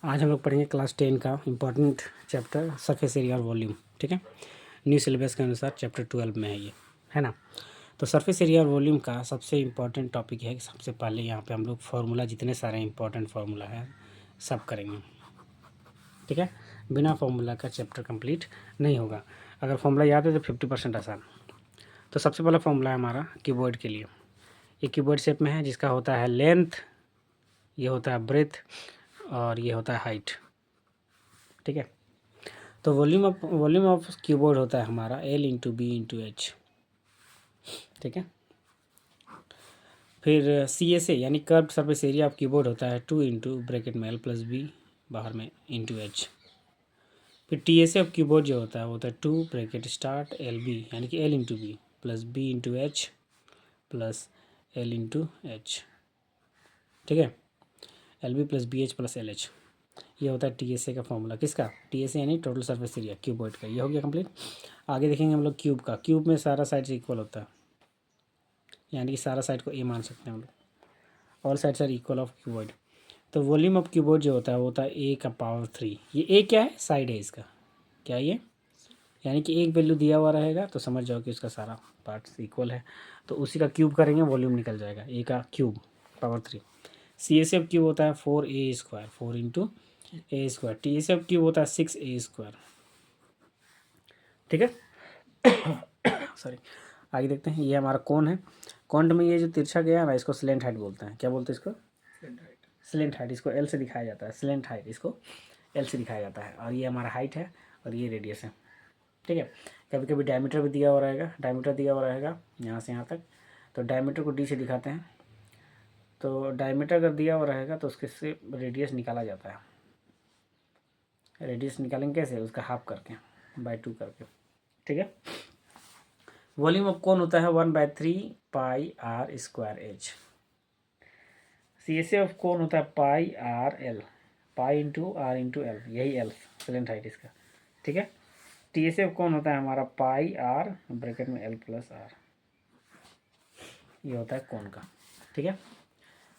आज हम लोग पढ़ेंगे क्लास 10 का इम्पोर्टेंट चैप्टर सरफेस एरिया और वॉल्यूम। ठीक है, न्यू सिलेबस के अनुसार चैप्टर 12 में है ये, है ना। तो सरफेस एरिया और वॉल्यूम का सबसे इम्पोर्टेंट टॉपिक है कि सबसे पहले यहाँ पे हम लोग फार्मूला, जितने सारे इम्पोर्टेंट फार्मूला है सब करेंगे। ठीक है, बिना फार्मूला का चैप्टर कंप्लीट नहीं होगा। अगर फार्मूला याद है तो 50% आसान। तो सबसे पहला फार्मूला है हमारा क्यूबॉइड के लिए। ये क्यूबॉइड शेप में है, जिसका होता है लेंथ, ये होता है ब्रेथ और ये होता है हाइट। ठीक है, तो वॉल्यूम ऑफ क्यूबॉइड होता है हमारा L into B into H. ठीक है, फिर CSA यानी curve surface area of cuboid होता है 2 इंटू ब्रैकेट में L प्लस बी बाहर में इंटू एच। फिर TSA ऑफ कीबोर्ड जो होता है 2 ब्रैकेट स्टार्ट LB यानी कि L into B plus B into H plus L into H. ठीक है, LB plus BH plus LH। ये होता है TSA का फॉर्मूला। किसका? TSA यानी टोटल सरफेस एरिया क्यूबॉइड का। ये हो गया कंप्लीट। आगे देखेंगे हम लोग क्यूब का। क्यूब में सारा साइड से इक्वल होता है, यानी कि सारा साइड को A मान सकते हैं हम लोग। All sides are equal of cuboid. तो वॉल्यूम ऑफ क्यूबॉइड जो होता है वो होता है A का पावर 3। ये A क्या है? साइड है इसका। क्या ये? यानी कि एक वैल्यू दिया हुआ रहेगा तो समझ जाओ कि उसका सारा पार्ट्स इक्वल है, तो उसी का क्यूब करेंगे, वॉल्यूम निकल जाएगा। A का cube power 3। CSA of cube होता है 4A square, 4 into A square. TSA of cube होता है 6A स्क्वायर। ठीक है, सॉरी। आगे देखते हैं, ये हमारा कोण है। कोण में ये जो तिरछा गया ना, इसको स्लेंट हाइट बोलते हैं। क्या बोलते हैं इसको? Slant height. इसको L से दिखाया जाता है। स्लेंट हाइट इसको L से दिखाया जाता है। और ये हमारा हाइट है और ये रेडियस है। ठीक है, कभी कभी डायमीटर भी दिया हुआ रहेगा। डायमीटर दिया हुआ रहेगा यहाँ से यहाँ तक, तो डायमीटर को D से दिखाते हैं। तो डायमीटर अगर दिया हुआ रहेगा तो उसके से रेडियस निकाला जाता है। रेडियस निकालेंगे कैसे? उसका हाफ करके, बाय 2 करके। ठीक है, वॉल्यूम ऑफ कोन होता है 1/3 pi are square h. CSA of cone होता है pi r l, pi into are into l, यही एल स्लेंट हाइट इसका। ठीक है, TSA ऑफ कोन होता है हमारा पाई आर ब्रैकेट में एल प्लस आर। ये होता है कोन का। ठीक है,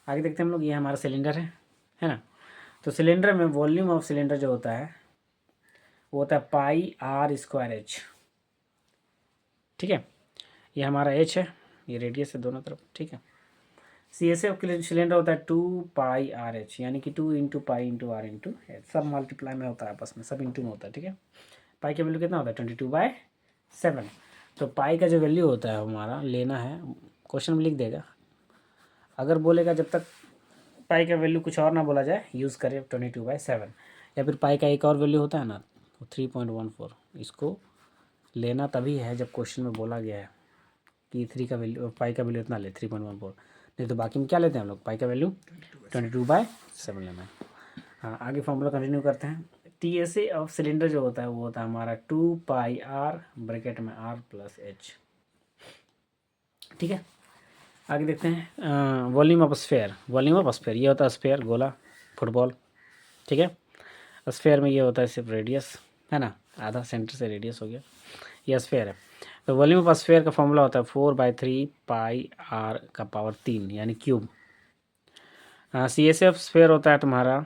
आगे देखते हैं हम लोग। ये हमारा सिलेंडर है ना। तो सिलेंडर में वॉल्यूम ऑफ सिलेंडर जो होता है वो होता है पाई आर स्क्वायर एच। ठीक है, ये हमारा एच है, ये रेडियस है दोनों तरफ। ठीक है, CSA ऑफ सिलेंडर होता है 2 पाई आर एच, यानी कि 2 into pi into are into H. सब मल्टीप्लाई में होता है आपस में, सब इंटू में होता है। ठीक है, पाई का वैल्यू कितना होता है? 22/7। तो पाई का जो वैल्यू होता है हमारा लेना है, क्वेश्चन में लिख देगा। अगर बोलेगा जब तक पाई का वैल्यू कुछ और ना बोला जाए, यूज़ करें 22/7। या फिर पाई का एक और वैल्यू होता है ना, 3.14। इसको लेना तभी है जब क्वेश्चन में बोला गया है कि 3 का वैल्यू, पाई का वैल्यू इतना ले 3.14। नहीं तो बाकी में क्या लेते हैं हम लोग? पाई का वैल्यू 22/7 लेना है। हाँ, आगे फॉर्मूला कंटिन्यू करते हैं। TSA ऑफ सिलेंडर जो होता है वो होता है हमारा 2 पाई आर ब्रैकेट में आर प्लस एच। ठीक है, आगे देखते हैं volume of sphere. Volume of sphere ये होता है स्फेयर, गोला, फुटबॉल। ठीक है, स्फेयर में ये होता है सिर्फ रेडियस, है ना, आधा सेंटर से रेडियस हो गया, ये स्फेयर है। तो वॉल्यूम ऑफ स्फेयर का फॉर्मूला होता है 4/3 पाई आर का पावर 3 यानी क्यूब। CSA ऑफ स्फेयर होता है तुम्हारा,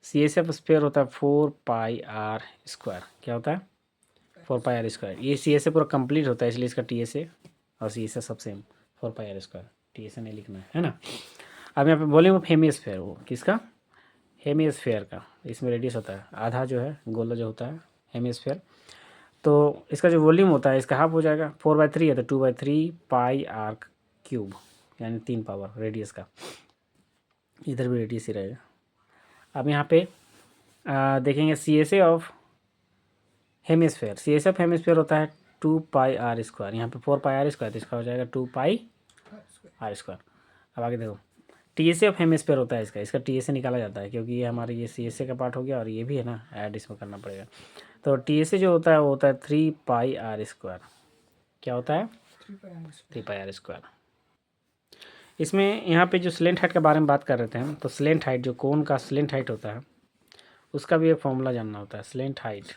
CSA ऑफ स्फेयर होता है 4 पाई आर स्क्वायर। क्या होता है? 4 पाई आर स्क्वायर। ये CSA पूरा कंप्लीट होता है, इसलिए इसका TSA और CSA सब same, 4 pi are square. TSA नहीं लिखना है ना। अब यहाँ पे वॉल्यूम ऑफ हेमिस्फेयर, वो किसका? हेमिस्फेयर का। इसमें रेडियस होता है आधा, जो है गोला जो होता है हेमिस्फेयर। तो इसका जो वॉल्यूम होता है इसका हाफ हो जाएगा। 4/3 है तो 2/3 पाई आर क्यूब, यानी 3 पावर रेडियस का। इधर भी रेडियस ही रहेगा। अब यहाँ पे देखेंगे CSA of hemisphere. CSA of hemisphere होता है 2 पाई आर स्क्वायर। यहाँ पे 4 पाई आर स्क्वायर, तो इसका हो जाएगा 2 पाई आर स्क्वायर। अब आगे देखो, TSA ऑफ हेमिस्फेयर होता है इसका TSA निकाला जाता है, क्योंकि ये हमारे ये CSA का पार्ट हो गया और ये भी है ना, ऐड इसमें करना पड़ेगा। तो TSA जो होता है वो होता है 3 पाई आर स्क्वायर। क्या होता है? 3 पाई आर स्क्वायर। इसमें यहाँ पे जो स्लेंट हाइट के बारे में बात कर रहे थे हम, तो स्लेंट हाइट, जो कोन का स्लेंट हाइट होता है उसका भी एक फॉर्मूला जानना होता है, स्लेंट हाइट।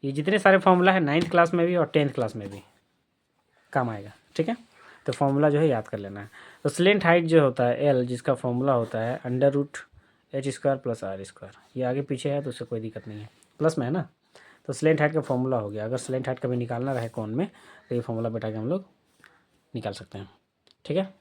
ये जितने सारे फॉर्मूला है 9th क्लास में भी और 10th क्लास में भी काम आएगा। ठीक है, तो फॉर्मूला जो है याद कर लेना है। तो स्लेंट हाइट जो होता है L, जिसका फॉर्मूला होता है √, H square plus R square, ये आगे पीछे है तो उससे कोई दिक्कत नहीं है, प्लस में है ना। तो स्लेंट हाइट का फॉर्मूला हो गया, अगर स्लेंट हाइट कभी निकालना रहे कौन में तो ये फॉर्मूला बैठा के हम लोग निकाल सकते हैं, ठीक है।